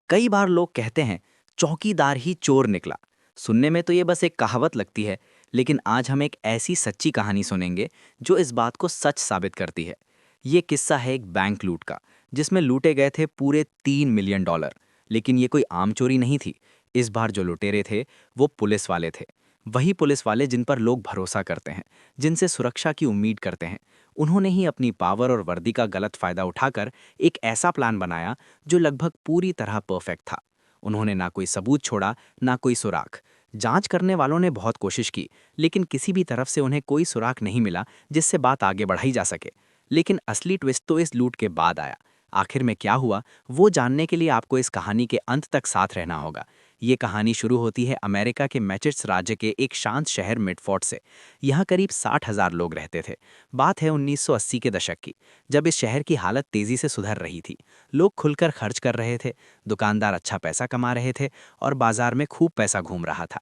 कई बार लोग कहते हैं चौकीदार ही चोर निकला। सुनने में तो ये बस एक कहावत लगती है, लेकिन आज हम एक ऐसी सच्ची कहानी सुनेंगे जो इस बात को सच साबित करती है। ये किस्सा है एक बैंक लूट का, जिसमें लूटे गए थे पूरे $3 मिलियन। लेकिन ये कोई आम चोरी नहीं थी। इस बार जो लुटेरे थे वो पुलिस वाले थे। वही पुलिस वाले जिन पर लोग भरोसा करते हैं, जिनसे सुरक्षा की उम्मीद करते हैं। उन्होंने ही अपनी पावर और वर्दी का गलत फायदा उठाकर एक ऐसा प्लान बनाया जो लगभग पूरी तरह परफेक्ट था। उन्होंने ना कोई सबूत छोड़ा, ना कोई सुराग। जांच करने वालों ने बहुत कोशिश की, लेकिन किसी भी तरफ से उन्हें कोई सुराग नहीं मिला जिससे बात आगे बढ़ाई जा सके। लेकिन असली ट्विस्ट तो इस लूट के बाद आया। आखिर में क्या हुआ, वो जानने के लिए आपको इस कहानी के अंत तक साथ रहना होगा। ये कहानी शुरू होती है अमेरिका के मैसेच्यूसेट्स राज्य के एक शांत शहर मिडफोर्ड से। यहाँ करीब 60,000 लोग रहते थे। बात है 1980 के दशक की, जब इस शहर की हालत तेजी से सुधर रही थी। लोग खुलकर खर्च कर रहे थे, दुकानदार अच्छा पैसा कमा रहे थे और बाजार में खूब पैसा घूम रहा था।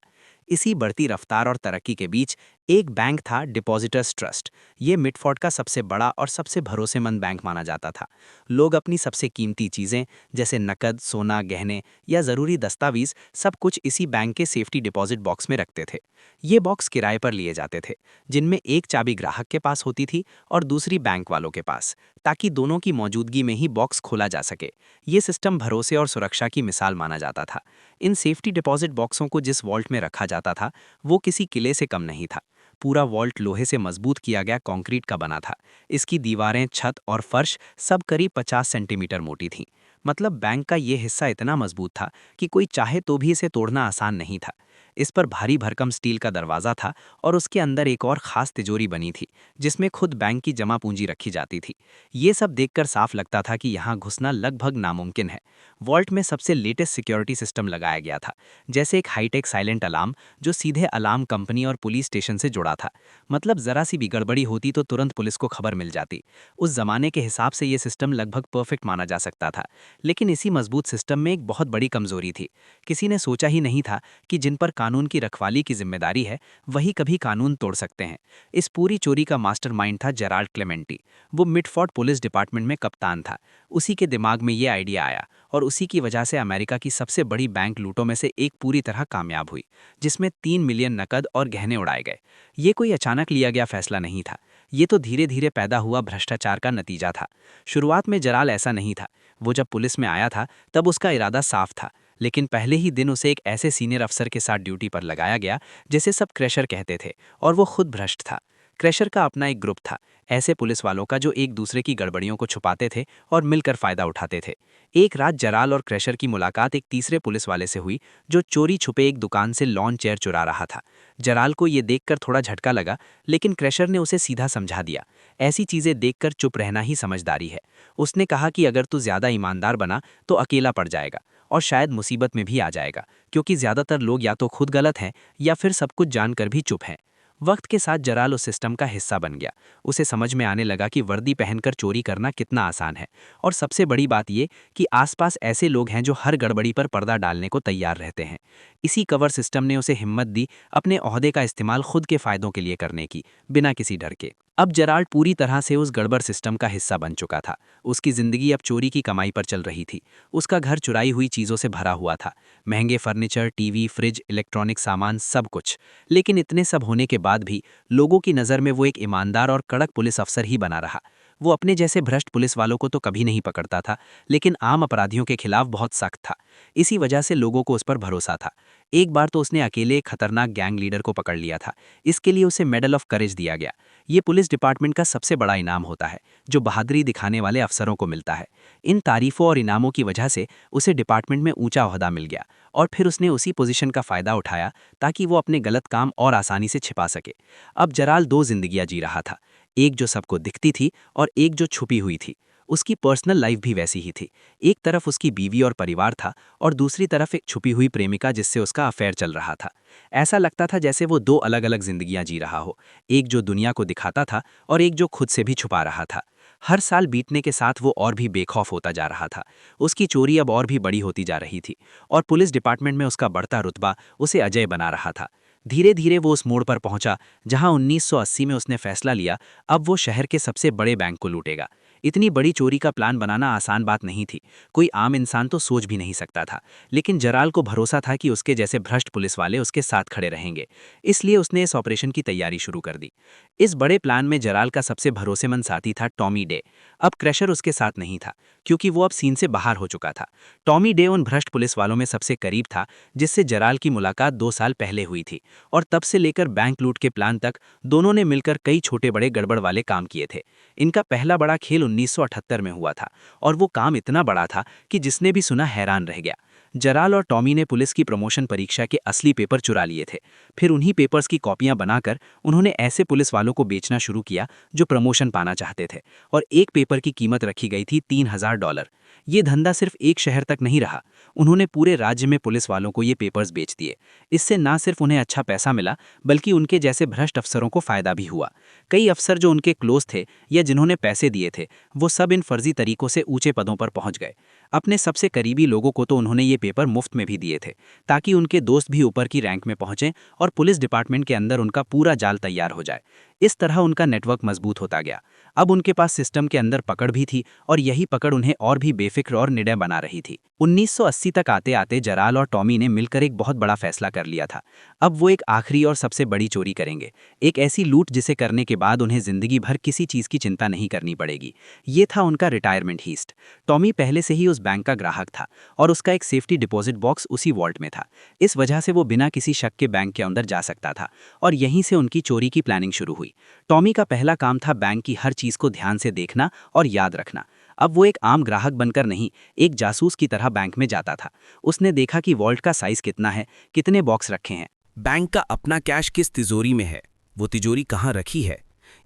इसी बढ़ती रफ्तार और तरक्की के बीच एक बैंक था, डिपॉजिटर्स ट्रस्ट। ये मिडफोर्ड का सबसे बड़ा और सबसे भरोसेमंद बैंक माना जाता था। लोग अपनी सबसे कीमती चीज़ें जैसे नकद, सोना, गहने या ज़रूरी दस्तावेज सब कुछ इसी बैंक के सेफ्टी डिपॉजिट बॉक्स में रखते थे। ये बॉक्स किराए पर लिए जाते थे, जिनमें एक चाबी ग्राहक के पास होती थी और दूसरी बैंक वालों के पास, ताकि दोनों की मौजूदगी में ही बॉक्स खोला जा सके। ये सिस्टम भरोसे और सुरक्षा की मिसाल माना जाता था। इन सेफ्टी डिपॉजिट बॉक्सों को जिस वॉल्ट में रखा जाता था, वो किसी किले से कम नहीं था। पूरा वॉल्ट लोहे से मजबूत किया गया कंक्रीट का बना था। इसकी दीवारें, छत और फर्श सब करीब 50 सेंटीमीटर मोटी थीं। मतलब बैंक का ये हिस्सा इतना मजबूत था कि कोई चाहे तो भी इसे तोड़ना आसान नहीं था। इस पर भारी भरकम स्टील का दरवाज़ा था और उसके अंदर एक और ख़ास तिजोरी बनी थी, जिसमें खुद बैंक की जमा पूंजी रखी जाती थी। ये सब देखकर साफ लगता था कि यहाँ घुसना लगभग नामुमकिन है। वॉल्ट में सबसे लेटेस्ट सिक्योरिटी सिस्टम लगाया गया था, जैसे एक हाईटेक साइलेंट अलार्म जो सीधे अलार्म कंपनी और पुलिस स्टेशन से जुड़ा था। मतलब ज़रा सी भी गड़बड़ी होती तो तुरंत पुलिस को खबर मिल जाती। उस जमाने के हिसाब से ये सिस्टम लगभग परफेक्ट माना जा सकता था। लेकिन इसी मजबूत सिस्टम में एक बहुत बड़ी कमजोरी थी। किसी ने सोचा ही नहीं था कि जिन पर कानून की रखवाली की जिम्मेदारी है, वही कभी कानून तोड़ सकते हैं। इस पूरी चोरी का मास्टरमाइंड था जेराल्ड क्लेमेंटी। वो मिडफोर्ड पुलिस डिपार्टमेंट में कप्तान था। उसी के दिमाग में ये आइडिया आया और उसी की वजह से अमेरिका की सबसे बड़ी बैंक लूटों में से एक पूरी तरह कामयाब हुई, जिसमें 3 मिलियन नकद और गहने उड़ाए गए। ये कोई अचानक लिया गया फैसला नहीं था। ये तो धीरे धीरे पैदा हुआ भ्रष्टाचार का नतीजा था। शुरुआत में जराल ऐसा नहीं था। वो जब पुलिस में आया था तब उसका इरादा साफ था, लेकिन पहले ही दिन उसे एक ऐसे सीनियर अफसर के साथ ड्यूटी पर लगाया गया जिसे सब क्रैशर कहते थे, और वो खुद भ्रष्ट था। क्रैशर का अपना एक ग्रुप था, ऐसे पुलिस वालों का जो एक दूसरे की गड़बड़ियों को छुपाते थे और मिलकर फायदा उठाते थे। एक रात जराल और क्रैशर की मुलाकात एक तीसरे पुलिस वाले से हुई, जो चोरी छुपे एक दुकान से लॉन चेयर चुरा रहा था। जराल को ये देखकर थोड़ा झटका लगा, लेकिन क्रैशर ने उसे सीधा समझा दिया, ऐसी चीजें देखकर चुप रहना ही समझदारी है। उसने कहा कि अगर तू ज्यादा ईमानदार बना तो अकेला पड़ जाएगा और शायद मुसीबत में भी आ जाएगा, क्योंकि ज्यादातर लोग या तो खुद गलत हैं या फिर सब कुछ जानकर भी चुप हैं। वक्त के साथ जराल उस सिस्टम का हिस्सा बन गया। उसे समझ में आने लगा कि वर्दी पहनकर चोरी करना कितना आसान है, और सबसे बड़ी बात यह कि आसपास ऐसे लोग हैं जो हर गड़बड़ी पर पर्दा डालने को तैयार रहते हैं। इसी कवर सिस्टम ने उसे हिम्मत दी अपने ओहदे का इस्तेमाल खुद के फायदों के लिए करने की, बिना किसी डर के। अब जराल्ड पूरी तरह से उस गड़बड़ सिस्टम का हिस्सा बन चुका था। उसकी जिंदगी अब चोरी की कमाई पर चल रही थी। उसका घर चुराई हुई चीजों से भरा हुआ था, महंगे फर्नीचर, टीवी, फ्रिज, इलेक्ट्रॉनिक सामान, सब कुछ। लेकिन इतने सब होने के बाद भी लोगों की नज़र में वो एक ईमानदार और कड़क पुलिस अफसर ही बना रहा। वो अपने जैसे भ्रष्ट पुलिस वालों को तो कभी नहीं पकड़ता था, लेकिन आम अपराधियों के खिलाफ बहुत सख्त था। इसी वजह से लोगों को उस पर भरोसा था। एक बार तो उसने अकेले एक खतरनाक गैंग लीडर को पकड़ लिया था। इसके लिए उसे मेडल ऑफ करेज दिया गया। ये पुलिस डिपार्टमेंट का सबसे बड़ा इनाम होता है, जो बहादुरी दिखाने वाले अफसरों को मिलता है। इन तारीफों और इनामों की वजह से उसे डिपार्टमेंट में ऊंचा ओहदा मिल गया, और फिर उसने उसी पोजीशन का फायदा उठाया ताकि वो अपने गलत काम और आसानी से छिपा सके। अब जराल दो जिंदगियां जी रहा था, एक जो सबको दिखती थी और एक जो छुपी हुई थी। उसकी पर्सनल लाइफ भी वैसी ही थी। एक तरफ उसकी बीवी और परिवार था, और दूसरी तरफ एक छुपी हुई प्रेमिका जिससे उसका अफेयर चल रहा था। ऐसा लगता था जैसे वो दो अलग अलग जिंदगियां जी रहा हो, एक जो दुनिया को दिखाता था और एक जो खुद से भी छुपा रहा था। हर साल बीतने के साथ वो और भी बेखौफ होता जा रहा था। उसकी चोरी अब और भी बड़ी होती जा रही थी, और पुलिस डिपार्टमेंट में उसका बढ़ता रुतबा उसे अजय बना रहा था। धीरे धीरे वो उस मोड़ पर पहुंचा जहां 1980 में उसने फैसला लिया, अब वो शहर के सबसे बड़े बैंक को लूटेगा। इतनी बड़ी चोरी का प्लान बनाना आसान बात नहीं थी। कोई आम इंसान तो सोच भी नहीं सकता था। लेकिन जराल को भरोसा था कि उसके जैसे भ्रष्ट पुलिस वाले उसके साथ खड़े रहेंगे। इसलिए उसने इस ऑपरेशन की तैयारी शुरू कर दी। इस बड़े प्लान में जराल का सबसे भरोसेमंद साथी था टॉमी डे। अब क्रैशर उसके साथ नहीं था, क्योंकि वो अब सीन से बाहर हो चुका था। टॉमी डे उन भ्रष्ट पुलिस वालों में सबसे करीब था जिससे जराल की मुलाकात 2 साल पहले हुई थी, और तब से लेकर बैंक लूट के प्लान तक दोनों ने मिलकर कई छोटे बड़े गड़बड़ वाले काम किए थे। इनका पहला बड़ा खेल 1978 में हुआ था, और वो काम इतना बड़ा था कि जिसने भी सुना हैरान रह गया। जराल और टॉमी ने पुलिस की प्रमोशन परीक्षा के असली पेपर चुरा लिए थे। फिर उन्हीं पेपर्स की कॉपियां बनाकर उन्होंने ऐसे पुलिस वालों को बेचना शुरू किया जो प्रमोशन पाना चाहते थे, और एक पेपर की कीमत रखी गई थी $3000। ये धंधा सिर्फ एक शहर तक नहीं रहा, उन्होंने पूरे राज्य में पुलिस वालों को ये पेपर्स बेच दिए। इससे ना सिर्फ उन्हें अच्छा पैसा मिला, बल्कि उनके जैसे भ्रष्ट अफसरों को फायदा भी हुआ। कई अफसर जो उनके क्लोज थे या जिन्होंने पैसे दिए थे, वो सब इन फर्जी तरीकों से ऊंचे पदों पर पहुंच गए। अपने सबसे करीबी लोगों को तो उन्होंने ये पेपर मुफ्त में भी दिए थे, ताकि उनके दोस्त भी ऊपर की रैंक में पहुंचें और पुलिस डिपार्टमेंट के अंदर उनका पूरा जाल तैयार हो जाए। इस तरह उनका नेटवर्क मजबूत होता गया। अब उनके पास सिस्टम के अंदर पकड़ भी थी, और यही पकड़ उन्हें और भी बेफिक्र और निडर बना रही थी। 1980 तक आते आते जराल और टॉमी ने मिलकर एक बहुत बड़ा फैसला कर लिया था। अब वो एक आखिरी और सबसे बड़ी चोरी करेंगे, एक ऐसी लूट जिसे करने के बाद उन्हें जिंदगी भर किसी चीज की चिंता नहीं करनी पड़ेगी। ये था उनका रिटायरमेंट हीस्ट। टॉमी पहले से ही उस बैंक का ग्राहक था, और उसका एक सेफ्टी डिपॉजिट बॉक्स उसी वॉल्ट में था। इस वजह से वो बिना किसी शक के बैंक के अंदर जा सकता था, और यहीं से उनकी चोरी की प्लानिंग शुरू हुई। टॉमी का पहला काम था बैंक की हर चीज को ध्यान से देखना और याद रखना। अब वो एक आम ग्राहक बनकर नहीं, एक जासूस की तरह बैंक में जाता था। उसने देखा कि वॉल्ट का साइज कितना है, कितने बॉक्स रखे हैं, बैंक का अपना कैश किस तिजोरी में है, वो तिजोरी कहाँ रखी है,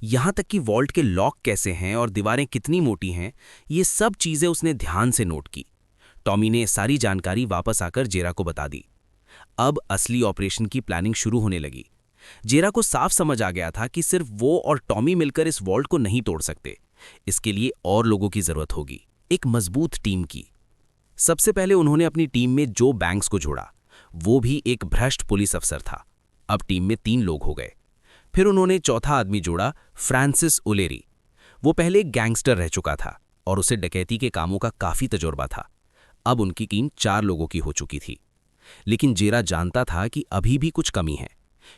यहाँ तक कि वॉल्ट के लॉक कैसे हैं और दीवारें कितनी मोटी हैं, ये सब चीजें उसने ध्यान से नोट की। टॉमी ने सारी जानकारी वापस आकर जेरा को बता दी। अब असली ऑपरेशन की प्लानिंग शुरू होने लगी। जेरा को साफ समझ आ गया था कि सिर्फ वो और टॉमी मिलकर इस वॉल्ट को नहीं तोड़ सकते। इसके लिए और लोगों की जरूरत होगी, एक मजबूत टीम की। सबसे पहले उन्होंने अपनी टीम में जो बैंक्स को जोड़ा, वो भी एक भ्रष्ट पुलिस अफसर था। अब टीम में 3 लोग हो गए। फिर उन्होंने चौथा आदमी जोड़ा, फ्रांसिस ओलेरी। वो पहले एक गैंगस्टर रह चुका था और उसे डकैती के कामों का काफी तजुर्बा था। अब उनकी टीम 4 लोगों की हो चुकी थी। लेकिन जेरा जानता था कि अभी भी कुछ कमी है,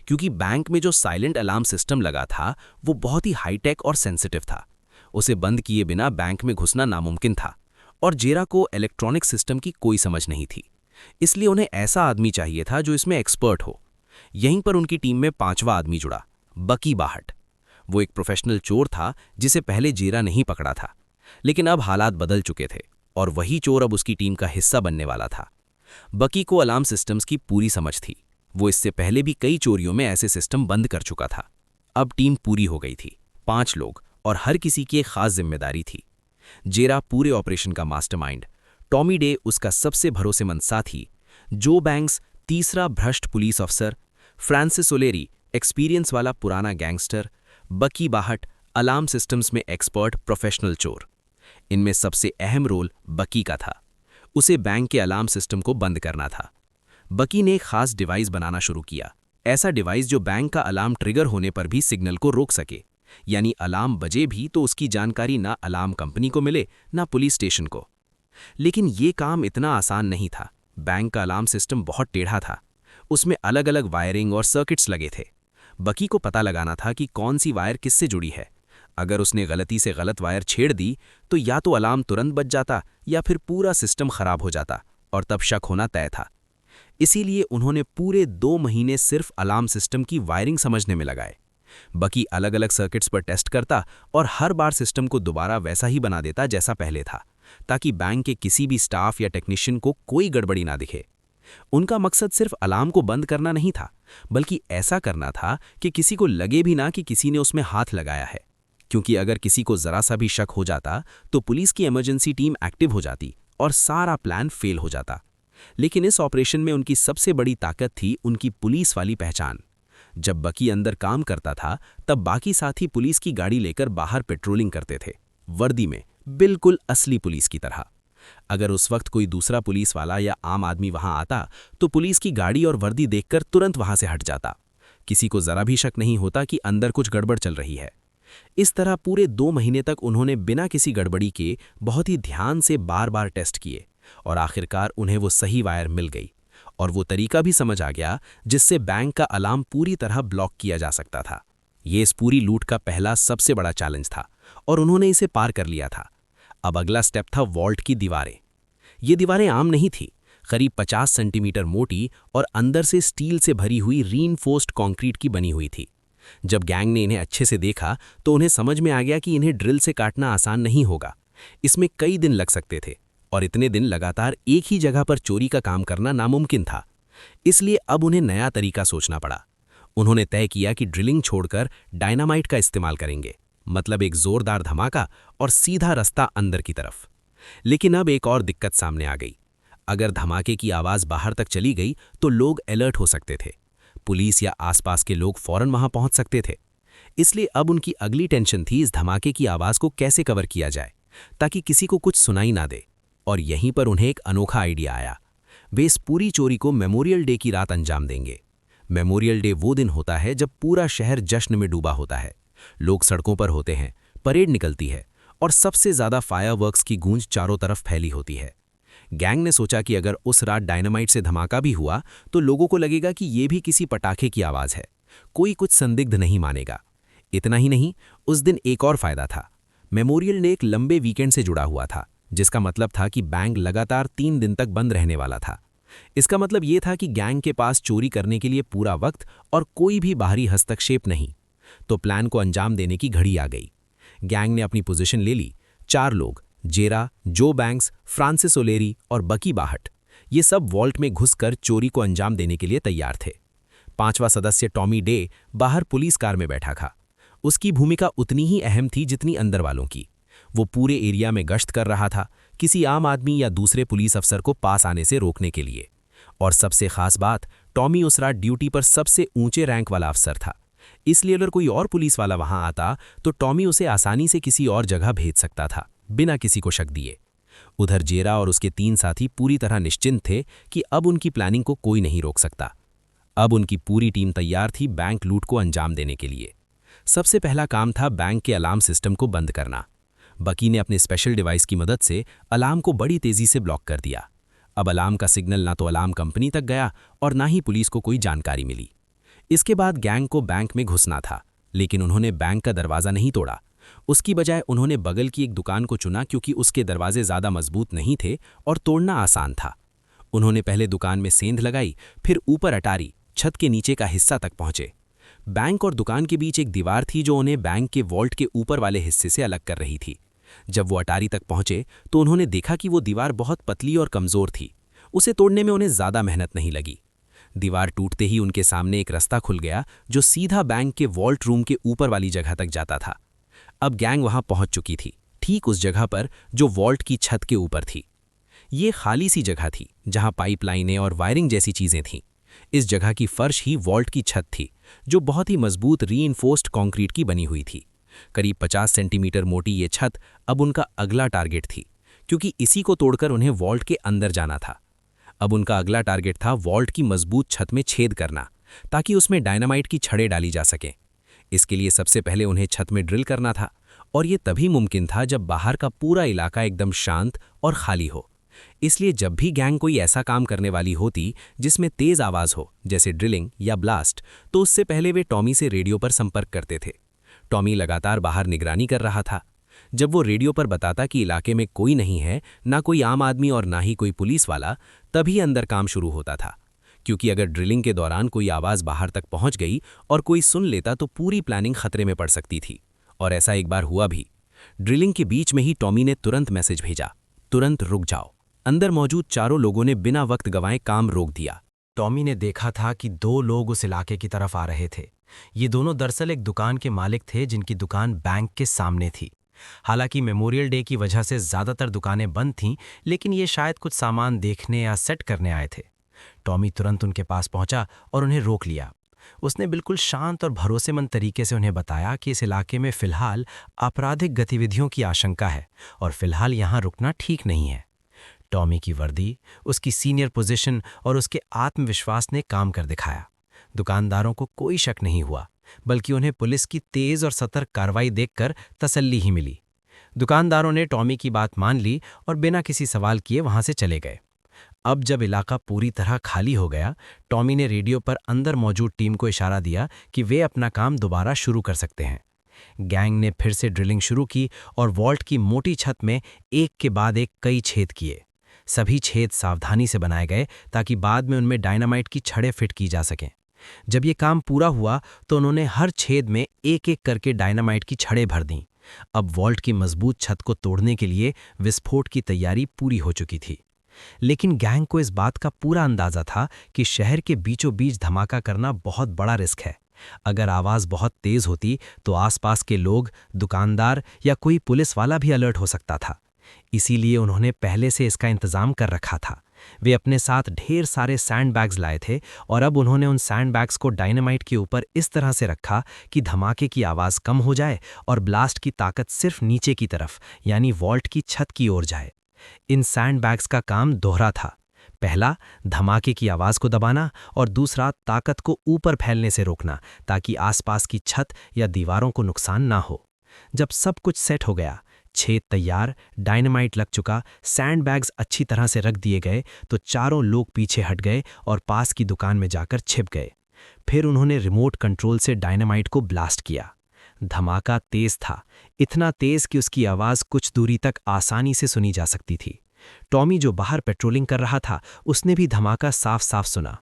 क्योंकि बैंक में जो साइलेंट अलार्म सिस्टम लगा था वो बहुत ही हाईटेक और सेंसिटिव था। उसे बंद किए बिना बैंक में घुसना नामुमकिन था, और जेरा को इलेक्ट्रॉनिक सिस्टम की कोई समझ नहीं थी। इसलिए उन्हें ऐसा आदमी चाहिए था जो इसमें एक्सपर्ट हो। यहीं पर उनकी टीम में 5वां आदमी जुड़ा, बकी बाहट। वो एक प्रोफेशनल चोर था जिसे पहले जेरा नहीं पकड़ा था, लेकिन अब हालात बदल चुके थे और वही चोर अब उसकी टीम का हिस्सा बनने वाला था। बकी को अलार्म सिस्टम्स की पूरी समझ थी। वो इससे पहले भी कई चोरियों में ऐसे सिस्टम बंद कर चुका था। अब टीम पूरी हो गई थी, 5 लोग, और हर किसी की एक खास जिम्मेदारी थी। जेरा पूरे ऑपरेशन का मास्टरमाइंड, टॉमी डे उसका सबसे भरोसेमंद साथी, जो बैंक्स तीसरा भ्रष्ट पुलिस अफसर, फ्रांसिस ओलेरी एक्सपीरियंस वाला पुराना गैंगस्टर, बकी बाहट अलार्म सिस्टम्स में एक्सपर्ट प्रोफेशनल चोर। इनमें सबसे अहम रोल बकी का था। उसे बैंक के अलार्म सिस्टम को बंद करना था। बकी ने एक खास डिवाइस बनाना शुरू किया, ऐसा डिवाइस जो बैंक का अलार्म ट्रिगर होने पर भी सिग्नल को रोक सके, यानी अलार्म बजे भी तो उसकी जानकारी ना अलार्म कंपनी को मिले ना पुलिस स्टेशन को। लेकिन ये काम इतना आसान नहीं था। बैंक का अलार्म सिस्टम बहुत टेढ़ा था, उसमें अलग अलग वायरिंग और सर्किट्स लगे थे। बकी को पता लगाना था कि कौन सी वायर किससे जुड़ी है। अगर उसने गलती से गलत वायर छेड़ दी तो या तो अलार्म तुरंत बज जाता या फिर पूरा सिस्टम खराब हो जाता, और तब शक होना तय था। इसीलिए उन्होंने पूरे 2 महीने सिर्फ अलार्म सिस्टम की वायरिंग समझने में लगाए। बकी अलग अलग सर्किट्स पर टेस्ट करता और हर बार सिस्टम को दोबारा वैसा ही बना देता जैसा पहले था, ताकि बैंक के किसी भी स्टाफ या टेक्नीशियन को कोई गड़बड़ी ना दिखे। उनका मकसद सिर्फ अलार्म को बंद करना नहीं था, बल्कि ऐसा करना था कि किसी को लगे भी ना कि किसी ने उसमें हाथ लगाया है, क्योंकि अगर किसी को जरा सा भी शक हो जाता तो पुलिस की इमरजेंसी टीम एक्टिव हो जाती और सारा प्लान फेल हो जाता। लेकिन इस ऑपरेशन में उनकी सबसे बड़ी ताकत थी उनकी पुलिस वाली पहचान। जब बकी अंदर काम करता था तब बाकी साथी पुलिस की गाड़ी लेकर बाहर पेट्रोलिंग करते थे, वर्दी में, बिल्कुल असली पुलिस की तरह। अगर उस वक्त कोई दूसरा पुलिस वाला या आम आदमी वहां आता तो पुलिस की गाड़ी और वर्दी देखकर तुरंत वहां से हट जाता। किसी को जरा भी शक नहीं होता कि अंदर कुछ गड़बड़ चल रही है। इस तरह पूरे 2 महीने तक उन्होंने बिना किसी गड़बड़ी के बहुत ही ध्यान से बार-बार टेस्ट किए और आखिरकार उन्हें वो सही वायर मिल गई और वो तरीका भी समझ आ गया जिससे बैंक का अलार्म पूरी तरह ब्लॉक किया जा सकता था। ये इस पूरी लूट का पहला सबसे बड़ा चैलेंज था और उन्होंने इसे पार कर लिया था। अब अगला स्टेप था वॉल्ट की दीवारें। ये दीवारें आम नहीं थी, करीब 50 सेंटीमीटर मोटी और अंदर से स्टील से भरी हुई रीइंफोर्स्ड कंक्रीट की बनी हुई थी। जब गैंग ने इन्हें अच्छे से देखा तो उन्हें समझ में आ गया कि इन्हें ड्रिल से काटना आसान नहीं होगा। इसमें कई दिन लग सकते थे और इतने दिन लगातार एक ही जगह पर चोरी का काम करना नामुमकिन था। इसलिए अब उन्हें नया तरीका सोचना पड़ा। उन्होंने तय किया कि ड्रिलिंग छोड़कर डायनामाइट का इस्तेमाल करेंगे, मतलब एक जोरदार धमाका और सीधा रास्ता अंदर की तरफ। लेकिन अब एक और दिक्कत सामने आ गई। अगर धमाके की आवाज़ बाहर तक चली गई तो लोग अलर्ट हो सकते थे। पुलिस या आसपास के लोग फौरन वहां पहुंच सकते थे। इसलिए अब उनकी अगली टेंशन थी इस धमाके की आवाज़ को कैसे कवर किया जाए ताकि किसी को कुछ सुनाई ना दे। और यहीं पर उन्हें एक अनोखा आइडिया आया। वे इस पूरी चोरी को मेमोरियल डे की रात अंजाम देंगे। मेमोरियल डे वो दिन होता है जब पूरा शहर जश्न में डूबा होता है। लोग सड़कों पर होते हैं, परेड निकलती है और सबसे ज़्यादा फायरवर्क्स की गूंज चारों तरफ फैली होती है। गैंग ने सोचा कि अगर उस रात डायनामाइट से धमाका भी हुआ तो लोगों को लगेगा कि ये भी किसी पटाखे की आवाज़ है। कोई कुछ संदिग्ध नहीं मानेगा। इतना ही नहीं, उस दिन एक और फायदा था। मेमोरियल डे एक लंबे वीकेंड से जुड़ा हुआ था, जिसका मतलब था कि बैंक लगातार 3 दिन तक बंद रहने वाला था। इसका मतलब ये था कि गैंग के पास चोरी करने के लिए पूरा वक्त और कोई भी बाहरी हस्तक्षेप नहीं। तो प्लान को अंजाम देने की घड़ी आ गई। गैंग ने अपनी पोजीशन ले ली। 4 लोग, जेरा, जो बैंक्स, फ्रांसिस ओलेरी और बकी बाहट, ये सब वॉल्ट में घुसकर चोरी को अंजाम देने के लिए तैयार थे। 5वां सदस्य टॉमी डे बाहर पुलिस कार में बैठा था। उसकी भूमिका उतनी ही अहम थी जितनी अंदर वालों की। वो पूरे एरिया में गश्त कर रहा था, किसी आम आदमी या दूसरे पुलिस अफसर को पास आने से रोकने के लिए। और सबसे खास बात, टॉमी उस रात ड्यूटी पर सबसे ऊंचे रैंक वाला अफसर था। इसलिए अगर कोई और पुलिस वाला वहां आता तो टॉमी उसे आसानी से किसी और जगह भेज सकता था, बिना किसी को शक दिए। उधर जेरा और उसके 3 साथी पूरी तरह निश्चिंत थे कि अब उनकी प्लानिंग को कोई नहीं रोक सकता। अब उनकी पूरी टीम तैयार थी बैंक लूट को अंजाम देने के लिए। सबसे पहला काम था बैंक के अलार्म सिस्टम को बंद करना। बकी ने अपने स्पेशल डिवाइस की मदद से अलार्म को बड़ी तेजी से ब्लॉक कर दिया। अब अलार्म का सिग्नल ना तो अलार्म कंपनी तक गया और ना ही पुलिस को कोई जानकारी मिली। इसके बाद गैंग को बैंक में घुसना था, लेकिन उन्होंने बैंक का दरवाज़ा नहीं तोड़ा। उसकी बजाय उन्होंने बगल की एक दुकान को चुना, क्योंकि उसके दरवाजे ज़्यादा मजबूत नहीं थे और तोड़ना आसान था। उन्होंने पहले दुकान में सेंध लगाई, फिर ऊपर अटारी छत के नीचे का हिस्सा तक पहुंचे। बैंक और दुकान के बीच एक दीवार थी जो उन्हें बैंक के वॉल्ट के ऊपर वाले हिस्से से अलग कर रही थी। जब वो अटारी तक पहुंचे तो उन्होंने देखा कि वो दीवार बहुत पतली और कमज़ोर थी। उसे तोड़ने में उन्हें ज़्यादा मेहनत नहीं लगी। दीवार टूटते ही उनके सामने एक रास्ता खुल गया जो सीधा बैंक के वॉल्ट रूम के ऊपर वाली जगह तक जाता था। अब गैंग वहां पहुंच चुकी थी, ठीक उस जगह पर जो वॉल्ट की छत के ऊपर थी। ये खाली सी जगह थी जहां पाइपलाइनें और वायरिंग जैसी चीज़ें थीं। इस जगह की फर्श ही वॉल्ट की छत थी, जो बहुत ही मजबूत रीइंफोर्स्ड कंक्रीट की बनी हुई थी। करीब 50 सेंटीमीटर मोटी ये छत अब उनका अगला टारगेट थी, क्योंकि इसी को तोड़कर उन्हें वॉल्ट के अंदर जाना था। अब उनका अगला टारगेट था वॉल्ट की मजबूत छत में छेद करना, ताकि उसमें डायनामाइट की छड़ें डाली जा सकें। इसके लिए सबसे पहले उन्हें छत में ड्रिल करना था, और ये तभी मुमकिन था जब बाहर का पूरा इलाका एकदम शांत और खाली हो। इसलिए जब भी गैंग कोई ऐसा काम करने वाली होती जिसमें तेज़ आवाज़ हो, जैसे ड्रिलिंग या ब्लास्ट, तो उससे पहले वे टॉमी से रेडियो पर संपर्क करते थे। टॉमी लगातार बाहर निगरानी कर रहा था। जब वो रेडियो पर बताता कि इलाके में कोई नहीं है, ना कोई आम आदमी और ना ही कोई पुलिस वाला, तभी अंदर काम शुरू होता था। क्योंकि अगर ड्रिलिंग के दौरान कोई आवाज़ बाहर तक पहुंच गई और कोई सुन लेता तो पूरी प्लानिंग खतरे में पड़ सकती थी। और ऐसा एक बार हुआ भी। ड्रिलिंग के बीच में ही टॉमी ने तुरंत मैसेज भेजा, तुरंत रुक जाओ। अंदर मौजूद चारों लोगों ने बिना वक्त गंवाए काम रोक दिया। टॉमी ने देखा था कि 2 लोग उस इलाके की तरफ आ रहे थे। ये दोनों दरअसल एक दुकान के मालिक थे जिनकी दुकान बैंक के सामने थी। हालांकि मेमोरियल डे की वजह से ज़्यादातर दुकानें बंद थीं, लेकिन ये शायद कुछ सामान देखने या सेट करने आए थे। टॉमी तुरंत उनके पास पहुंचा और उन्हें रोक लिया। उसने बिल्कुल शांत और भरोसेमंद तरीके से उन्हें बताया कि इस इलाके में फ़िलहाल आपराधिक गतिविधियों की आशंका है और फ़िलहाल यहाँ रुकना ठीक नहीं है। टॉमी की वर्दी, उसकी सीनियर पोजीशन और उसके आत्मविश्वास ने काम कर दिखाया। दुकानदारों को कोई शक नहीं हुआ बल्कि उन्हें पुलिस की तेज और सतर्क कार्रवाई देखकर तसल्ली ही मिली। दुकानदारों ने टॉमी की बात मान ली और बिना किसी सवाल किए वहां से चले गए। अब जब इलाका पूरी तरह खाली हो गया, टॉमी ने रेडियो पर अंदर मौजूद टीम को इशारा दिया कि वे अपना काम दोबारा शुरू कर सकते हैं। गैंग ने फिर से ड्रिलिंग शुरू की और वॉल्ट की मोटी छत में एक के बाद एक कई छेद किए। सभी छेद सावधानी से बनाए गए ताकि बाद में उनमें डायनामाइट की छड़ें फिट की जा सकें। जब ये काम पूरा हुआ तो उन्होंने हर छेद में एक एक करके डायनामाइट की छड़ें भर दीं। अब वॉल्ट की मजबूत छत को तोड़ने के लिए विस्फोट की तैयारी पूरी हो चुकी थी। लेकिन गैंग को इस बात का पूरा अंदाजा था कि शहर के बीचों बीच धमाका करना बहुत बड़ा रिस्क है। अगर आवाज बहुत तेज होती तो आसपास के लोग, दुकानदार या कोई पुलिस वाला भी अलर्ट हो सकता था। इसीलिए उन्होंने पहले से इसका इंतजाम कर रखा था। वे अपने साथ ढेर सारे सैंडबैग्स लाए थे और अब उन्होंने उन सैंडबैग्स को डायनामाइट के ऊपर इस तरह से रखा कि धमाके की आवाज कम हो जाए और ब्लास्ट की ताकत सिर्फ नीचे की तरफ यानी वॉल्ट की छत की ओर जाए। इन सैंडबैग्स का काम दोहरा था। पहला, धमाके की आवाज को दबाना और दूसरा, ताकत को ऊपर फैलने से रोकना ताकि आसपास की छत या दीवारों को नुकसान ना हो। जब सब कुछ सेट हो गया, छेद तैयार, डायनामाइट लग चुका, सैंडबैग्स अच्छी तरह से रख दिए गए, तो चारों लोग पीछे हट गए और पास की दुकान में जाकर छिप गए। फिर उन्होंने रिमोट कंट्रोल से डायनामाइट को ब्लास्ट किया। धमाका तेज था, इतना तेज कि उसकी आवाज कुछ दूरी तक आसानी से सुनी जा सकती थी। टॉमी, जो बाहर पेट्रोलिंग कर रहा था, उसने भी धमाका साफ साफ सुना।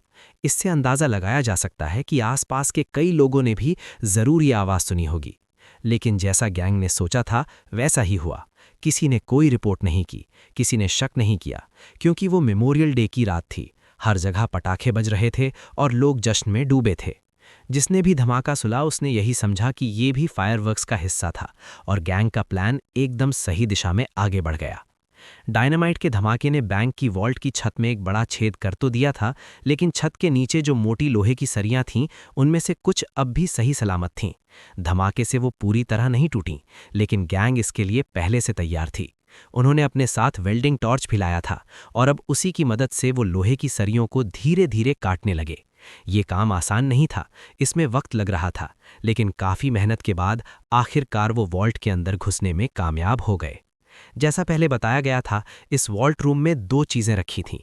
इससे अंदाजा लगाया जा सकता है कि आसपास के कई लोगों ने भी जरूर ये आवाज सुनी होगी। लेकिन जैसा गैंग ने सोचा था वैसा ही हुआ। किसी ने कोई रिपोर्ट नहीं की, किसी ने शक नहीं किया, क्योंकि वो मेमोरियल डे की रात थी। हर जगह पटाखे बज रहे थे और लोग जश्न में डूबे थे। जिसने भी धमाका सुना उसने यही समझा कि ये भी फायरवर्क्स का हिस्सा था और गैंग का प्लान एकदम सही दिशा में आगे बढ़ गया। डायनामाइट के धमाके ने बैंक की वॉल्ट की छत में एक बड़ा छेद कर तो दिया था, लेकिन छत के नीचे जो मोटी लोहे की सरियां थीं, उनमें से कुछ अब भी सही सलामत थीं। धमाके से वो पूरी तरह नहीं टूटीं, लेकिन गैंग इसके लिए पहले से तैयार थी। उन्होंने अपने साथ वेल्डिंग टॉर्च भी लाया था और अब उसी की मदद से वो लोहे की सरियों को धीरे धीरे काटने लगे। ये काम आसान नहीं था, इसमें वक्त लग रहा था, लेकिन काफ़ी मेहनत के बाद आखिरकार वो वॉल्ट के अंदर घुसने में कामयाब हो गए। जैसा पहले बताया गया था, इस वॉल्ट रूम में दो चीज़ें रखी थीं।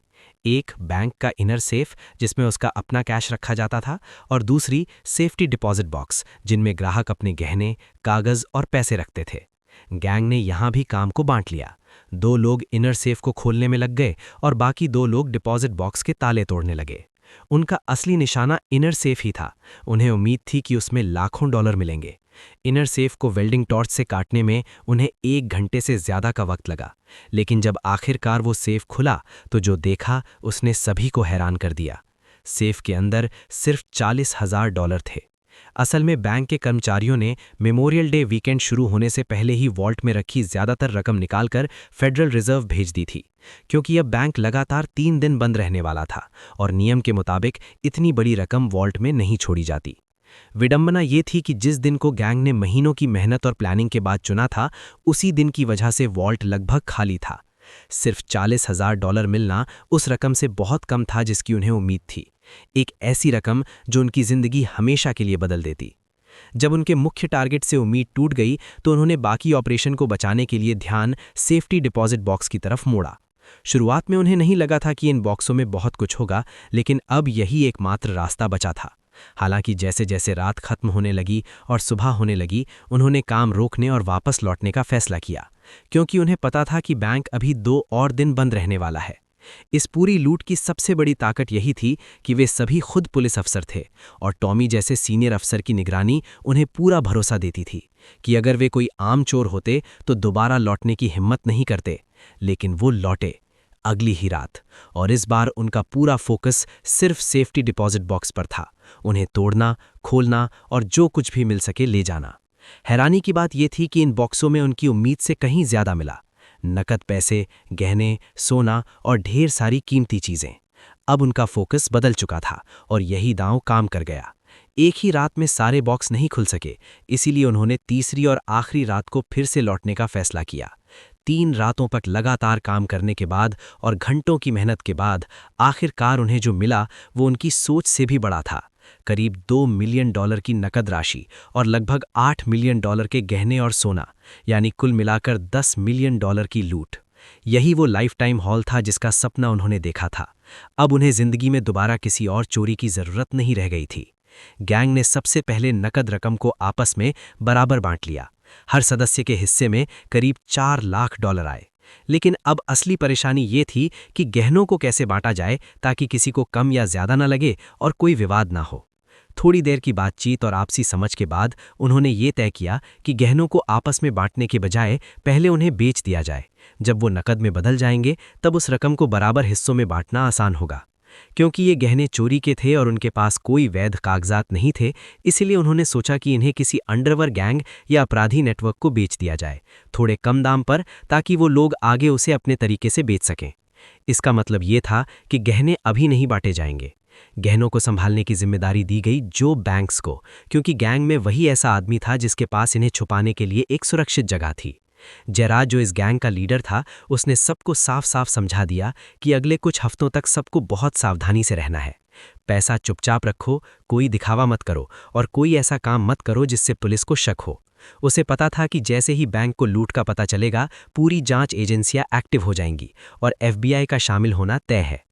एक, बैंक का इनर सेफ जिसमें उसका अपना कैश रखा जाता था, और दूसरी, सेफ्टी डिपॉजिट बॉक्स जिनमें ग्राहक अपने गहने, कागज़ और पैसे रखते थे। गैंग ने यहाँ भी काम को बांट लिया। 2 लोग इनर सेफ को खोलने में लग गए और बाकी 2 लोग डिपॉजिट बॉक्स के ताले तोड़ने लगे। उनका असली निशाना इनर सेफ ही था। उन्हें उम्मीद थी कि उसमें लाखों डॉलर मिलेंगे। इनर सेफ को वेल्डिंग टॉर्च से काटने में उन्हें 1 घंटे से ज़्यादा का वक्त लगा, लेकिन जब आखिरकार वो सेफ खुला तो जो देखा उसने सभी को हैरान कर दिया। सेफ के अंदर सिर्फ $40,000 थे। असल में बैंक के कर्मचारियों ने मेमोरियल डे वीकेंड शुरू होने से पहले ही वॉल्ट में रखी ज़्यादातर रकम निकालकर फेडरल रिजर्व भेज दी थी, क्योंकि अब बैंक लगातार 3 दिन बंद रहने वाला था और नियम के मुताबिक इतनी बड़ी रकम वॉल्ट में नहीं छोड़ी जाती। विडंबना ये थी कि जिस दिन को गैंग ने महीनों की मेहनत और प्लानिंग के बाद चुना था, उसी दिन की वजह से वॉल्ट लगभग खाली था। सिर्फ $40,000 मिलना उस रकम से बहुत कम था जिसकी उन्हें उम्मीद थी, एक ऐसी रकम जो उनकी जिंदगी हमेशा के लिए बदल देती। जब उनके मुख्य टारगेट से उम्मीद टूट गई तो उन्होंने बाकी ऑपरेशन को बचाने के लिए ध्यान सेफ्टी डिपॉजिट बॉक्स की तरफ मोड़ा। शुरुआत में उन्हें नहीं लगा था कि इन बॉक्सों में बहुत कुछ होगा, लेकिन अब यही एकमात्र रास्ता बचा था। हालांकि जैसे जैसे रात खत्म होने लगी और सुबह होने लगी, उन्होंने काम रोकने और वापस लौटने का फैसला किया, क्योंकि उन्हें पता था कि बैंक अभी 2 और दिन बंद रहने वाला है। इस पूरी लूट की सबसे बड़ी ताकत यही थी कि वे सभी खुद पुलिस अफसर थे और टॉमी जैसे सीनियर अफसर की निगरानी उन्हें पूरा भरोसा देती थी कि अगर वे कोई आम चोर होते तो दोबारा लौटने की हिम्मत नहीं करते। लेकिन वो लौटे अगली ही रात, और इस बार उनका पूरा फोकस सिर्फ सेफ्टी डिपॉजिट बॉक्स पर था, उन्हें तोड़ना, खोलना और जो कुछ भी मिल सके ले जाना। हैरानी की बात यह थी कि इन बॉक्सों में उनकी उम्मीद से कहीं ज्यादा मिला। नकद पैसे, गहने, सोना और ढेर सारी कीमती चीजें। अब उनका फोकस बदल चुका था और यही दांव काम कर गया। एक ही रात में सारे बॉक्स नहीं खुल सके, इसीलिए उन्होंने तीसरी और आखिरी रात को फिर से लौटने का फैसला किया। 3 रातों तक लगातार काम करने के बाद और घंटों की मेहनत के बाद आखिरकार उन्हें जो मिला वो उनकी सोच से भी बड़ा था। करीब $2 मिलियन की नकद राशि और लगभग $8 मिलियन के गहने और सोना, यानी कुल मिलाकर $10 मिलियन की लूट। यही वो लाइफ टाइम हॉल था जिसका सपना उन्होंने देखा था। अब उन्हें जिंदगी में दोबारा किसी और चोरी की जरूरत नहीं रह गई थी। गैंग ने सबसे पहले नकद रकम को आपस में बराबर बांट लिया। हर सदस्य के हिस्से में करीब $4 लाख आए। लेकिन अब असली परेशानी ये थी कि गहनों को कैसे बांटा जाए ताकि किसी को कम या ज्यादा न लगे और कोई विवाद ना हो। थोड़ी देर की बातचीत और आपसी समझ के बाद उन्होंने ये तय किया कि गहनों को आपस में बांटने के बजाय पहले उन्हें बेच दिया जाए। जब वो नकद में बदल जाएंगे तब उस रकम को बराबर हिस्सों में बांटना आसान होगा। क्योंकि ये गहने चोरी के थे और उनके पास कोई वैध कागजात नहीं थे, इसलिए उन्होंने सोचा कि इन्हें किसी अंडरवर्ल्ड गैंग या अपराधी नेटवर्क को बेच दिया जाए, थोड़े कम दाम पर, ताकि वो लोग आगे उसे अपने तरीके से बेच सकें। इसका मतलब ये था कि गहने अभी नहीं बांटे जाएंगे। गहनों को संभालने की जिम्मेदारी दी गई जो बैंक्स को, क्योंकि गैंग में वही ऐसा आदमी था जिसके पास इन्हें छुपाने के लिए एक सुरक्षित जगह थी। जेराड, जो इस गैंग का लीडर था, उसने सबको साफ साफ समझा दिया कि अगले कुछ हफ्तों तक सबको बहुत सावधानी से रहना है। पैसा चुपचाप रखो, कोई दिखावा मत करो और कोई ऐसा काम मत करो जिससे पुलिस को शक हो। उसे पता था कि जैसे ही बैंक को लूट का पता चलेगा, पूरी जांच एजेंसियां एक्टिव हो जाएंगी और FBI का शामिल होना तय है।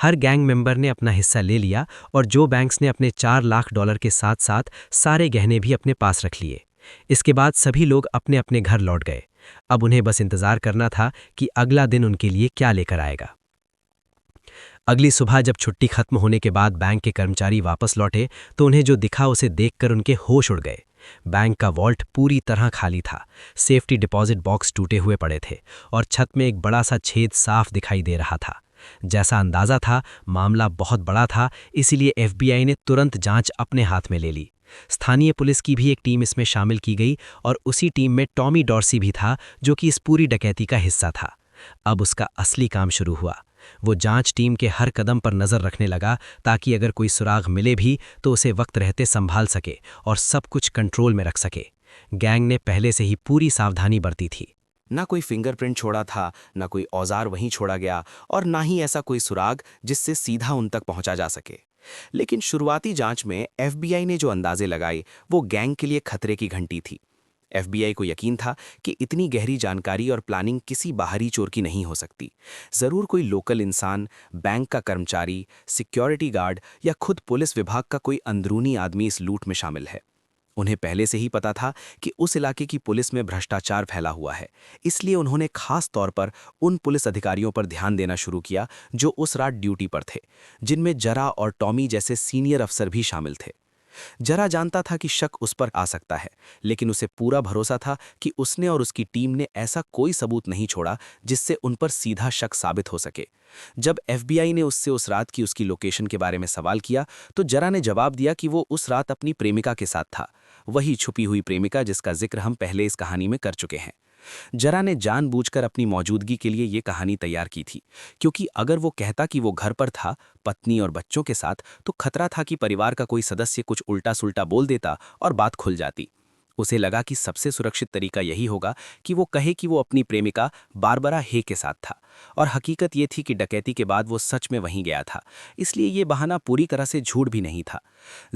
हर गैंग मेंबर ने अपना हिस्सा ले लिया और जो बैंक्स ने अपने $4 लाख के साथ साथ सारे गहने भी अपने पास रख लिए। इसके बाद सभी लोग अपने अपने घर लौट गए। अब उन्हें बस इंतजार करना था कि अगला दिन उनके लिए क्या लेकर आएगा। अगली सुबह जब छुट्टी खत्म होने के बाद बैंक के कर्मचारी वापस लौटे तो उन्हें जो दिखा उसे देखकर उनके होश उड़ गए। बैंक का वॉल्ट पूरी तरह खाली था। सेफ्टी डिपॉजिट बॉक्स टूटे हुए पड़े थे और छत में एक बड़ा सा छेद साफ दिखाई दे रहा था। जैसा अंदाजा था, मामला बहुत बड़ा था, इसीलिए FBI ने तुरंत जांच अपने हाथ में ले ली। स्थानीय पुलिस की भी एक टीम इसमें शामिल की गई और उसी टीम में टॉमी डॉर्सी भी था, जो कि इस पूरी डकैती का हिस्सा था। अब उसका असली काम शुरू हुआ। वो जांच टीम के हर कदम पर नजर रखने लगा ताकि अगर कोई सुराग मिले भी तो उसे वक्त रहते संभाल सके और सब कुछ कंट्रोल में रख सके। गैंग ने पहले से ही पूरी सावधानी बरती थी। ना कोई फिंगरप्रिंट छोड़ा था, ना कोई औजार वहीं छोड़ा गया और ना ही ऐसा कोई सुराग जिससे सीधा उन तक पहुंचा जा सके। लेकिन शुरुआती जांच में FBI ने जो अंदाजे लगाए वो गैंग के लिए खतरे की घंटी थी। FBI को यकीन था कि इतनी गहरी जानकारी और प्लानिंग किसी बाहरी चोर की नहीं हो सकती। जरूर कोई लोकल इंसान, बैंक का कर्मचारी, सिक्योरिटी गार्ड या खुद पुलिस विभाग का कोई अंदरूनी आदमी इस लूट में शामिल है। उन्हें पहले से ही पता था कि उस इलाके की पुलिस में भ्रष्टाचार फैला हुआ है, इसलिए उन्होंने खास तौर पर उन पुलिस अधिकारियों पर ध्यान देना शुरू किया जो उस रात ड्यूटी पर थे, जिनमें जरा और टॉमी जैसे सीनियर अफसर भी शामिल थे। जरा जानता था कि शक उस पर आ सकता है, लेकिन उसे पूरा भरोसा था कि उसने और उसकी टीम ने ऐसा कोई सबूत नहीं छोड़ा जिससे उन पर सीधा शक साबित हो सके। जब FBI ने उससे उस रात की उसकी लोकेशन के बारे में सवाल किया तो जरा ने जवाब दिया कि वो उस रात अपनी प्रेमिका के साथ था, वही छुपी हुई प्रेमिका जिसका जिक्र हम पहले इस कहानी में कर चुके हैं। जरा ने जानबूझकर अपनी मौजूदगी के लिए ये कहानी तैयार की थी, क्योंकि अगर वो कहता कि वो घर पर था पत्नी और बच्चों के साथ, तो खतरा था कि परिवार का कोई सदस्य कुछ उल्टा सुल्टा बोल देता और बात खुल जाती। उसे लगा कि सबसे सुरक्षित तरीका यही होगा कि वो कहे कि वो अपनी प्रेमिका बारबरा हे के साथ था, और हकीकत ये थी कि डकैती के बाद वो सच में वहीं गया था, इसलिए ये बहाना पूरी तरह से झूठ भी नहीं था।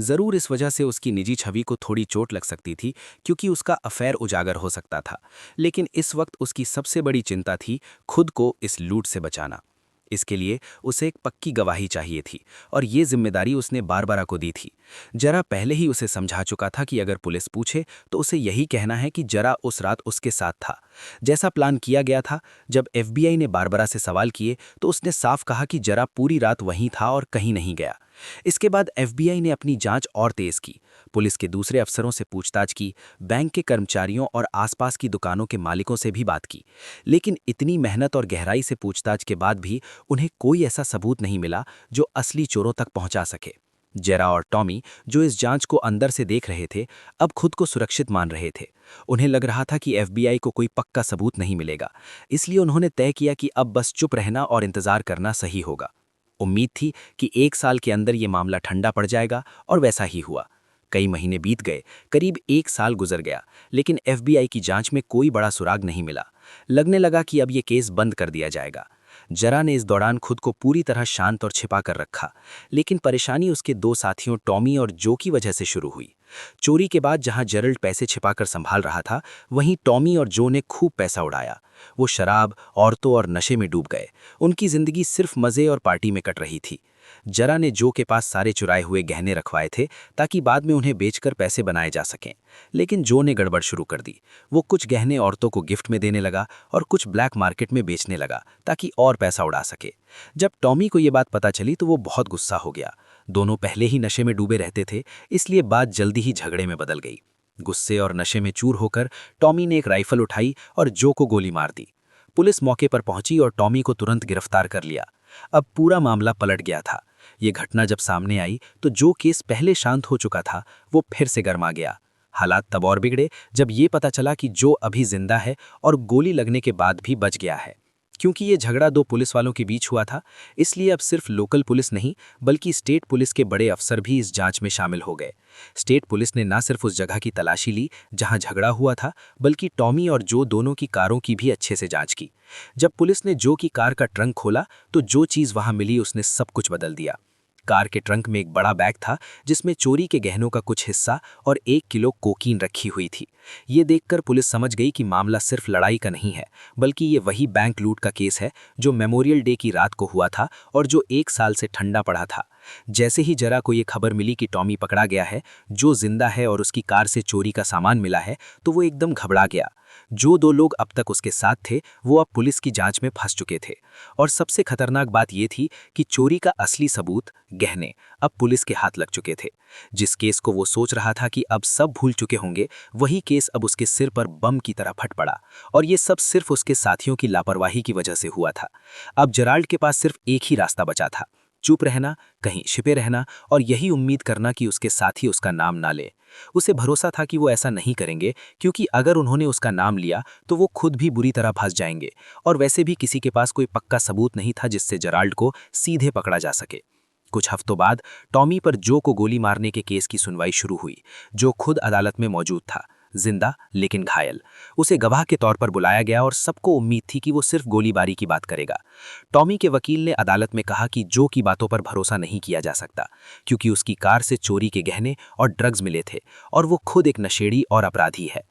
जरूर इस वजह से उसकी निजी छवि को थोड़ी चोट लग सकती थी, क्योंकि उसका अफेयर उजागर हो सकता था, लेकिन इस वक्त उसकी सबसे बड़ी चिंता थी खुद को इस लूट से बचाना। इसके लिए उसे एक पक्की गवाही चाहिए थी और ये जिम्मेदारी उसने बारबरा को दी थी। जरा पहले ही उसे समझा चुका था कि अगर पुलिस पूछे तो उसे यही कहना है कि जरा उस रात उसके साथ था। जैसा प्लान किया गया था, जब FBI ने बारबरा से सवाल किए तो उसने साफ कहा कि जरा पूरी रात वहीं था और कहीं नहीं गया। इसके बाद FBI ने अपनी जांच और तेज की, पुलिस के दूसरे अफसरों से पूछताछ की, बैंक के कर्मचारियों और आसपास की दुकानों के मालिकों से भी बात की, लेकिन इतनी मेहनत और गहराई से पूछताछ के बाद भी उन्हें कोई ऐसा सबूत नहीं मिला जो असली चोरों तक पहुंचा सके। जेरा और टॉमी, जो इस जांच को अंदर से देख रहे थे, अब खुद को सुरक्षित मान रहे थे। उन्हें लग रहा था कि FBI को कोई पक्का सबूत नहीं मिलेगा, इसलिए उन्होंने तय किया कि अब बस चुप रहना और इंतजार करना सही होगा। उम्मीद थी कि 1 साल के अंदर ये मामला ठंडा पड़ जाएगा, और वैसा ही हुआ। कई महीने बीत गए, करीब 1 साल गुजर गया, लेकिन FBI की जांच में कोई बड़ा सुराग नहीं मिला। लगने लगा कि अब ये केस बंद कर दिया जाएगा। जरा ने इस दौरान खुद को पूरी तरह शांत और छिपा कर रखा, लेकिन परेशानी उसके दो साथियों टॉमी और जो की वजह से शुरू हुई। चोरी के बाद जहां जेरल्ड पैसे छिपाकर संभाल रहा था, वहीं टॉमी और जो ने खूब पैसा उड़ाया। वो शराब, औरतों और नशे में डूब गए। उनकी जिंदगी सिर्फ मजे और पार्टी में कट रही थी। जरा ने जो के पास सारे चुराए हुए गहने रखवाए थे ताकि बाद में उन्हें बेचकर पैसे बनाए जा सकें, लेकिन जो ने गड़बड़ शुरू कर दी। वो कुछ गहने औरतों को गिफ्ट में देने लगा और कुछ ब्लैक मार्केट में बेचने लगा ताकि और पैसा उड़ा सके। जब टॉमी को ये बात पता चली तो वो बहुत गुस्सा हो गया। दोनों पहले ही नशे में डूबे रहते थे, इसलिए बात जल्दी ही झगड़े में बदल गई। गुस्से और नशे में चूर होकर टॉमी ने एक राइफल उठाई और जो को गोली मार दी। पुलिस मौके पर पहुंची और टॉमी को तुरंत गिरफ्तार कर लिया। अब पूरा मामला पलट गया था। ये घटना जब सामने आई तो जो केस पहले शांत हो चुका था वो फिर से गर्मा गया। हालात तब और बिगड़े जब ये पता चला कि जो अभी जिंदा है और गोली लगने के बाद भी बच गया है। क्योंकि ये झगड़ा दो पुलिस वालों के बीच हुआ था, इसलिए अब सिर्फ लोकल पुलिस नहीं बल्कि स्टेट पुलिस के बड़े अफसर भी इस जांच में शामिल हो गए। स्टेट पुलिस ने न सिर्फ उस जगह की तलाशी ली जहां झगड़ा हुआ था, बल्कि टॉमी और जो दोनों की कारों की भी अच्छे से जांच की। जब पुलिस ने जो की कार का ट्रंक खोला तो जो चीज़ वहां मिली उसने सब कुछ बदल दिया। कार के ट्रंक में एक बड़ा बैग था जिसमें चोरी के गहनों का कुछ हिस्सा और 1 किलो कोकीन रखी हुई थी। ये देखकर पुलिस समझ गई कि मामला सिर्फ लड़ाई का नहीं है, बल्कि ये वही बैंक लूट का केस है जो मेमोरियल डे की रात को हुआ था और जो 1 साल से ठंडा पड़ा था। जैसे ही जरा को ये खबर मिली कि टॉमी पकड़ा गया है, जो जिंदा है और उसकी कार से चोरी का सामान मिला है, तो वो एकदम घबरा गया। जो 2 लोग अब तक उसके साथ थे वो अब पुलिस की जांच में फंस चुके थे। और सबसे खतरनाक बात ये थी कि चोरी का असली सबूत, गहने, अब पुलिस के हाथ लग चुके थे। जिस केस को वो सोच रहा था कि अब सब भूल चुके होंगे, वही केस अब उसके सिर पर बम की तरह फट पड़ा। और ये सब सिर्फ उसके साथियों की लापरवाही की वजह से हुआ था। अब जेराल्ड के पास सिर्फ एक ही रास्ता बचा था, चुप रहना, कहीं छिपे रहना और यही उम्मीद करना कि उसके साथी उसका नाम ना ले। उसे भरोसा था कि वो ऐसा नहीं करेंगे, क्योंकि अगर उन्होंने उसका नाम लिया तो वो खुद भी बुरी तरह फंस जाएंगे। और वैसे भी किसी के पास कोई पक्का सबूत नहीं था जिससे जेराल्ड को सीधे पकड़ा जा सके। कुछ हफ्तों बाद टॉमी पर जो को गोली मारने के केस की सुनवाई शुरू हुई। जो खुद अदालत में मौजूद था, जिंदा लेकिन घायल। उसे गवाह के तौर पर बुलाया गया और सबको उम्मीद थी कि वो सिर्फ गोलीबारी की बात करेगा। टॉमी के वकील ने अदालत में कहा कि जो की बातों पर भरोसा नहीं किया जा सकता, क्योंकि उसकी कार से चोरी के गहने और ड्रग्स मिले थे और वो खुद एक नशेड़ी और अपराधी है।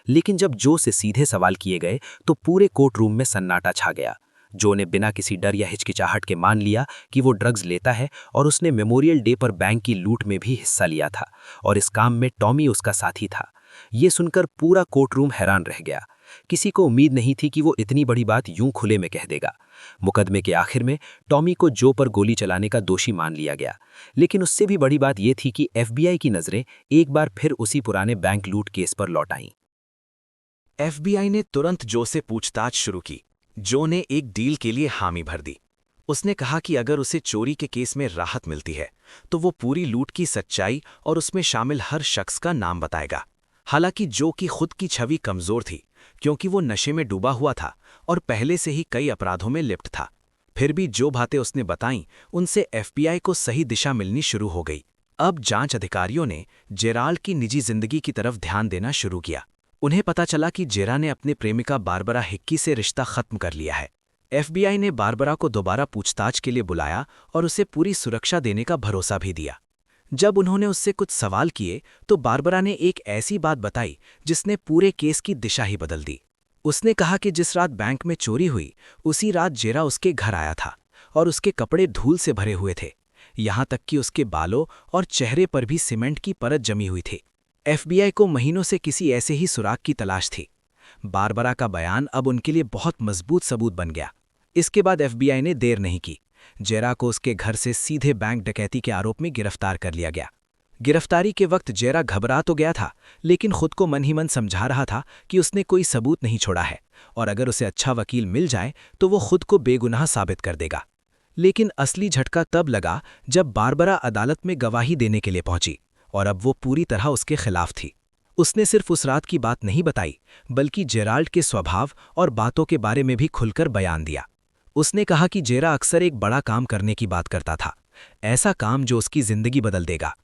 लेकिन जब जो से सीधे सवाल किए गए तो पूरे कोर्ट रूम में सन्नाटा छा गया। जो ने बिना किसी डर या हिचकिचाहट के मान लिया कि वो ड्रग्स लेता है और उसने मेमोरियल डे पर बैंक की लूट में भी हिस्सा लिया था और इस काम में टॉमी उसका साथी था। ये सुनकर पूरा कोर्ट रूम हैरान रह गया। किसी को उम्मीद नहीं थी कि वो इतनी बड़ी बात यूं खुले में कह देगा। मुकदमे के आखिर में टॉमी को जो पर गोली चलाने का दोषी मान लिया गया। लेकिन उससे भी बड़ी बात यह थी कि FBI की नजरें एक बार फिर उसी पुराने बैंक लूट केस पर लौट आईं। FBI ने तुरंत जो से पूछताछ शुरू की। जो ने एक डील के लिए हामी भर दी। उसने कहा कि अगर उसे चोरी के केस में राहत मिलती है तो वो पूरी लूट की सच्चाई और उसमें शामिल हर शख्स का नाम बताएगा। हालांकि जो की खुद की छवि कमजोर थी, क्योंकि वो नशे में डूबा हुआ था और पहले से ही कई अपराधों में लिप्त था। फिर भी जो बातें उसने बताईं, उनसे FBI को सही दिशा मिलनी शुरू हो गई। अब जांच अधिकारियों ने जेराल्ड की निजी जिंदगी की तरफ ध्यान देना शुरू किया। उन्हें पता चला कि जेरा ने अपने प्रेमिका बारबरा हिक्की से रिश्ता खत्म कर लिया है। FBI ने बारबरा को दोबारा पूछताछ के लिए बुलाया और उसे पूरी सुरक्षा देने का भरोसा भी दिया। जब उन्होंने उससे कुछ सवाल किए तो बारबरा ने एक ऐसी बात बताई जिसने पूरे केस की दिशा ही बदल दी। उसने कहा कि जिस रात बैंक में चोरी हुई, उसी रात जेरा उसके घर आया था और उसके कपड़े धूल से भरे हुए थे। यहाँ तक कि उसके बालों और चेहरे पर भी सीमेंट की परत जमी हुई थी। FBI को महीनों से किसी ऐसे ही सुराग की तलाश थी। बारबरा का बयान अब उनके लिए बहुत मजबूत सबूत बन गया। इसके बाद FBI ने देर नहीं की। जेरा को उसके घर से सीधे बैंक डकैती के आरोप में गिरफ्तार कर लिया गया। गिरफ्तारी के वक्त जेरा घबरा तो गया था, लेकिन खुद को मन ही मन समझा रहा था कि उसने कोई सबूत नहीं छोड़ा है और अगर उसे अच्छा वकील मिल जाए तो वो खुद को बेगुनाह साबित कर देगा। लेकिन असली झटका तब लगा जब बारबरा अदालत में गवाही देने के लिए पहुंची और अब वो पूरी तरह उसके खिलाफ थी। उसने सिर्फ उस रात की बात नहीं बताई, बल्कि जेराल्ड के स्वभाव और बातों के बारे में भी खुलकर बयान दिया। उसने कहा कि जेरा अक्सर एक बड़ा काम करने की बात करता था, ऐसा काम जो उसकी जिंदगी बदल देगा।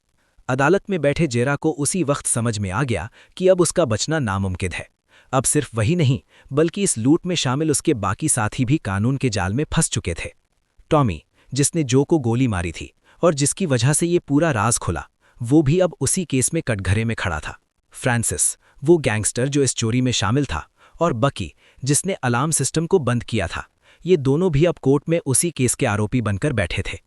अदालत में बैठे जेरा को उसी वक्त समझ में आ गया कि अब उसका बचना नामुमकिन है। अब सिर्फ वही नहीं, बल्कि इस लूट में शामिल उसके बाकी साथी भी कानून के जाल में फंस चुके थे। टॉमी, जिसने जो को गोली मारी थी और जिसकी वजह से ये पूरा राज खुला, वो भी अब उसी केस में कटघरे में खड़ा था। फ्रांसिस, वो गैंगस्टर जो इस चोरी में शामिल था, और बकी, जिसने अलार्म सिस्टम को बंद किया था, ये दोनों भी अब कोर्ट में उसी केस के आरोपी बनकर बैठे थे।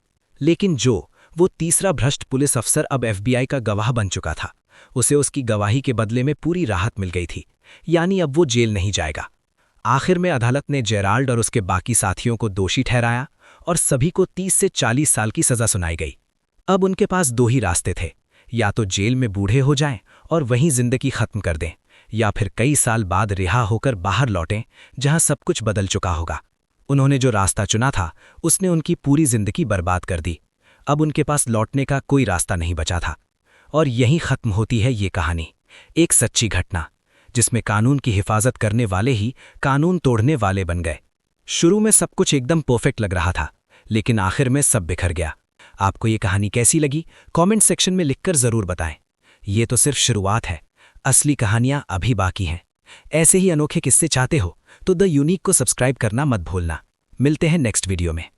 लेकिन जो, वो तीसरा भ्रष्ट पुलिस अफसर अब FBI का गवाह बन चुका था। उसे उसकी गवाही के बदले में पूरी राहत मिल गई थी, यानी अब वो जेल नहीं जाएगा। आखिर में अदालत ने जेराल्ड और उसके बाकी साथियों को दोषी ठहराया और सभी को 30 से 40 साल की सजा सुनाई गई। अब उनके पास दो ही रास्ते थे, या तो जेल में बूढ़े हो जाएं और वहीं जिंदगी खत्म कर दें, या फिर कई साल बाद रिहा होकर बाहर लौटें जहां सब कुछ बदल चुका होगा। उन्होंने जो रास्ता चुना था, उसने उनकी पूरी जिंदगी बर्बाद कर दी। अब उनके पास लौटने का कोई रास्ता नहीं बचा था। और यहीं खत्म होती है ये कहानी, एक सच्ची घटना जिसमें कानून की हिफाजत करने वाले ही कानून तोड़ने वाले बन गए। शुरू में सब कुछ एकदम परफेक्ट लग रहा था, लेकिन आखिर में सब बिखर गया। आपको ये कहानी कैसी लगी, कमेंट सेक्शन में लिखकर जरूर बताएं। ये तो सिर्फ शुरुआत है, असली कहानियां अभी बाकी हैं। ऐसे ही अनोखे किस्से चाहते हो तो द यूनिक को सब्सक्राइब करना मत भूलना। मिलते हैं नेक्स्ट वीडियो में।